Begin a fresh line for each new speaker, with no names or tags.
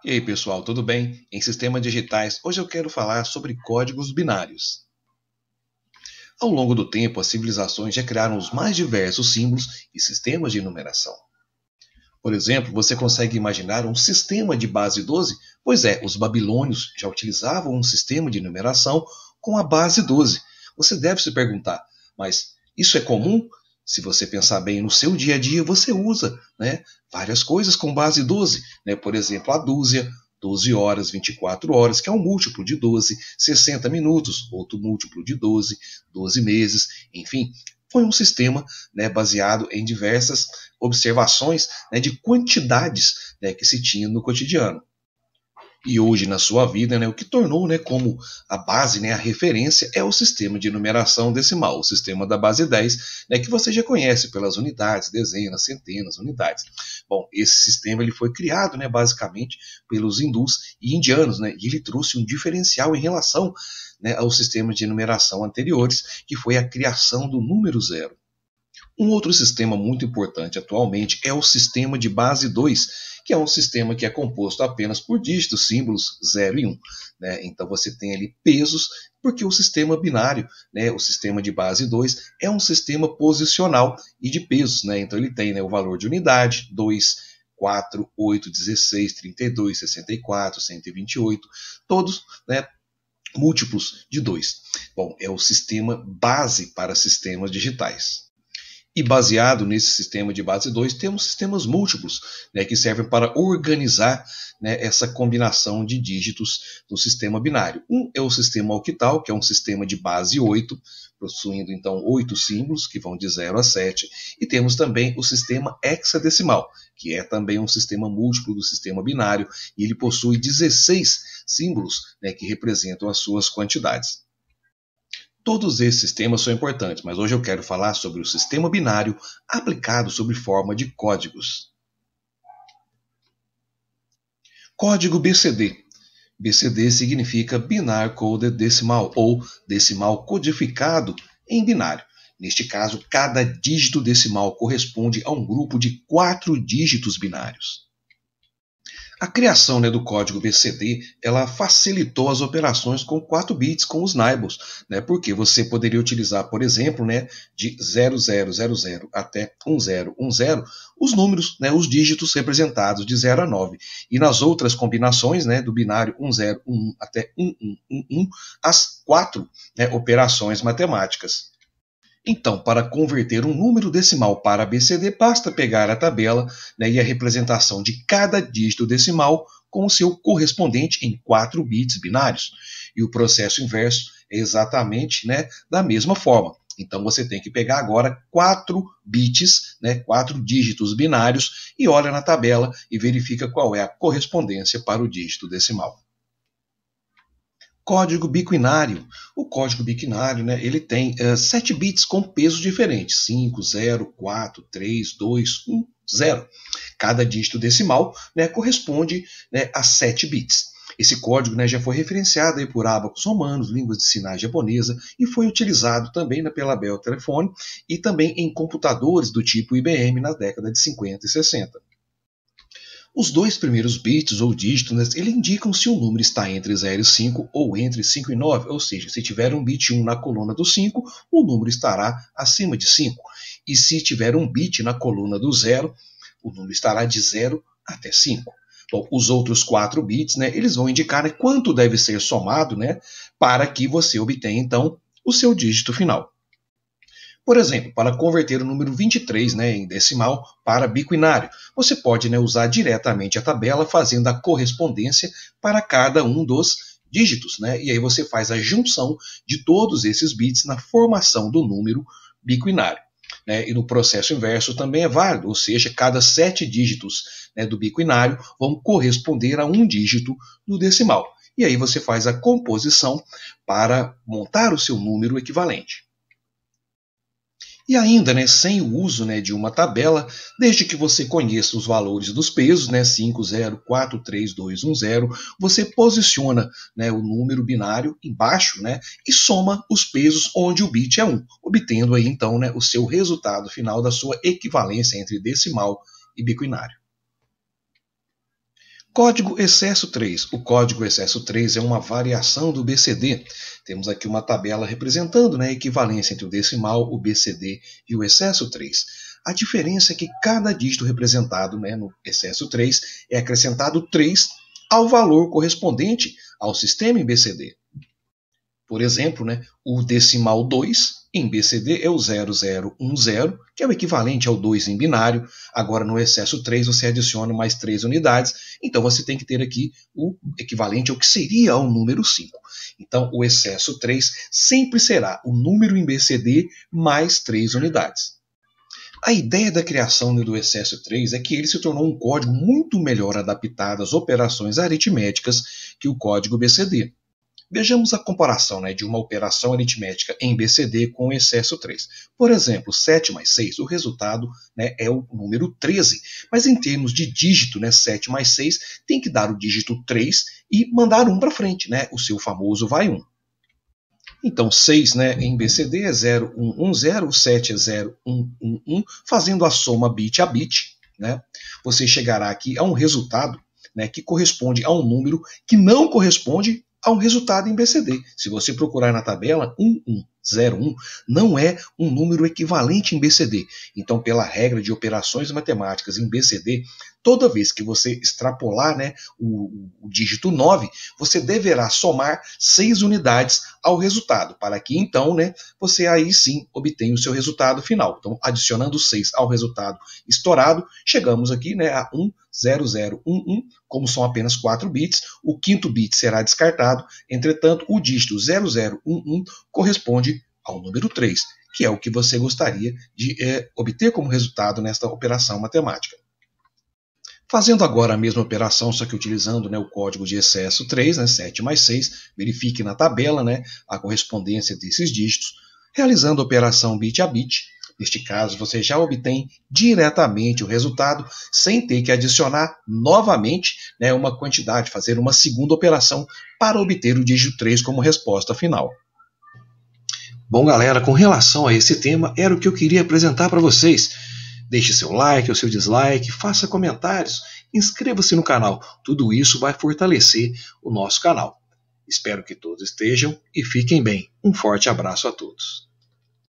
E aí, pessoal, tudo bem? Em sistemas digitais, hoje eu quero falar sobre códigos binários. Ao longo do tempo, as civilizações já criaram os mais diversos símbolos e sistemas de numeração. Por exemplo, você consegue imaginar um sistema de base 12? Pois é, os babilônios já utilizavam um sistema de numeração com a base 12. Você deve se perguntar, mas isso é comum? Se você pensar bem no seu dia a dia, você usa, várias coisas com base 12. Por exemplo, a dúzia, 12 horas, 24 horas, que é um múltiplo de 12, 60 minutos, outro múltiplo de 12, 12 meses, enfim. Foi um sistema baseado em diversas observações de quantidades que se tinha no cotidiano. E hoje, na sua vida, o que tornou como a base, a referência, é o sistema de numeração decimal, o sistema da base 10, que você já conhece pelas unidades, dezenas, centenas, unidades. Bom, esse sistema ele foi criado basicamente pelos hindus e indianos, e ele trouxe um diferencial em relação aos sistemas de numeração anteriores, que foi a criação do número zero. Um outro sistema muito importante atualmente é o sistema de base 2, que é um sistema que é composto apenas por dígitos, símbolos 0 e 1. Então você tem ali pesos, porque o sistema binário, o sistema de base 2, é um sistema posicional e de pesos. Então ele tem o valor de unidade, 2, 4, 8, 16, 32, 64, 128, todos múltiplos de 2. Bom, é o sistema base para sistemas digitais. E baseado nesse sistema de base 2, temos sistemas múltiplos, que servem para organizar essa combinação de dígitos do sistema binário. Um é o sistema octal, que é um sistema de base 8, possuindo então 8 símbolos, que vão de 0 a 7. E temos também o sistema hexadecimal, que é também um sistema múltiplo do sistema binário, e ele possui 16 símbolos que representam as suas quantidades. Todos esses sistemas são importantes, mas hoje eu quero falar sobre o sistema binário aplicado sob forma de códigos. Código BCD. BCD significa Binary Coded Decimal, ou decimal codificado em binário. Neste caso, cada dígito decimal corresponde a um grupo de 4 dígitos binários. A criação do código BCD ela facilitou as operações com 4 bits com os nibbles, porque você poderia utilizar, por exemplo, de 0000 até 1010 os números, os dígitos representados de 0 a 9. E nas outras combinações do binário 1011 até 1111, as 4 operações matemáticas. Então, para converter um número decimal para BCD, basta pegar a tabela e a representação de cada dígito decimal com o seu correspondente em 4 bits binários. E o processo inverso é exatamente da mesma forma. Então, você tem que pegar agora 4 bits, 4 dígitos binários, e olha na tabela e verifica qual é a correspondência para o dígito decimal. Código biquinário. O código biquinário ele tem 7 bits com pesos diferentes, 5, 0, 4, 3, 2, 1, 0. Cada dígito decimal corresponde a 7 bits. Esse código já foi referenciado aí por ábacos romanos, línguas de sinais japonesa, e foi utilizado também pela Bell Telephone e também em computadores do tipo IBM na década de 50 e 60. Os 2 primeiros bits ou dígitos, ele indicam se o número está entre 0 e 5 ou entre 5 e 9, ou seja, se tiver um bit 1 na coluna do 5, o número estará acima de 5. E se tiver um bit na coluna do 0, o número estará de 0 até 5. Bom, os outros 4 bits, eles vão indicar quanto deve ser somado para que você obtenha, então, o seu dígito final. Por exemplo, para converter o número 23 em decimal para biquinário, você pode usar diretamente a tabela fazendo a correspondência para cada um dos dígitos. E aí você faz a junção de todos esses bits na formação do número biquinário. E no processo inverso também é válido, ou seja, cada 7 dígitos do biquinário vão corresponder a um dígito do decimal. E aí você faz a composição para montar o seu número equivalente. E ainda, sem o uso de uma tabela, desde que você conheça os valores dos pesos, 5, 0, 4, 3, 2, 1, 0, você posiciona o número binário embaixo e soma os pesos onde o bit é 1, obtendo aí então o seu resultado final da sua equivalência entre decimal e biquinário. Código excesso 3. O código excesso 3 é uma variação do BCD. Temos aqui uma tabela representando, né, a equivalência entre o decimal, o BCD e o excesso 3. A diferença é que cada dígito representado, né, no excesso 3 é acrescentado 3 ao valor correspondente ao sistema em BCD. Por exemplo, né, o decimal 2 em BCD é o 0010, que é o equivalente ao 2 em binário. Agora, no excesso 3, você adiciona mais 3 unidades. Então, você tem que ter aqui o equivalente ao que seria o número 5. Então, o excesso 3 sempre será o número em BCD mais 3 unidades. A ideia da criação do excesso 3 é que ele se tornou um código muito melhor adaptado às operações aritméticas que o código BCD. Vejamos a comparação, né, de uma operação aritmética em BCD com o excesso 3. Por exemplo, 7 mais 6, o resultado, né, é o número 13. Mas em termos de dígito, né, 7 mais 6 tem que dar o dígito 3 e mandar 1 para frente, né, o seu famoso vai 1. Então, 6, né, em BCD é 0110, o 7 é 0111, fazendo a soma bit a bit, né, você chegará aqui a um resultado, né, que corresponde a um número que não corresponde a um resultado em BCD. Se você procurar na tabela, 1101 não é um número equivalente em BCD. Então, pela regra de operações matemáticas em BCD, toda vez que você extrapolar, né, o dígito 9, você deverá somar 6 unidades ao resultado, para que então, né, você aí sim obtenha o seu resultado final. Então, adicionando 6 ao resultado estourado, chegamos aqui, né, a 10011. Como são apenas 4 bits, o quinto bit será descartado. Entretanto, o dígito 0011 corresponde ao número 3, que é o que você gostaria de obter como resultado nesta operação matemática. Fazendo agora a mesma operação, só que utilizando, né, o código de excesso 3, né, 7 mais 6, verifique na tabela, né, a correspondência desses dígitos, realizando a operação bit a bit. Neste caso, você já obtém diretamente o resultado, sem ter que adicionar novamente, né, uma quantidade, fazer uma segunda operação para obter o dígito 3 como resposta final. Bom, galera, com relação a esse tema, era o que eu queria apresentar para vocês. Deixe seu like ou seu dislike, faça comentários, inscreva-se no canal. Tudo isso vai fortalecer o nosso canal. Espero que todos estejam e fiquem bem. Um forte abraço a todos.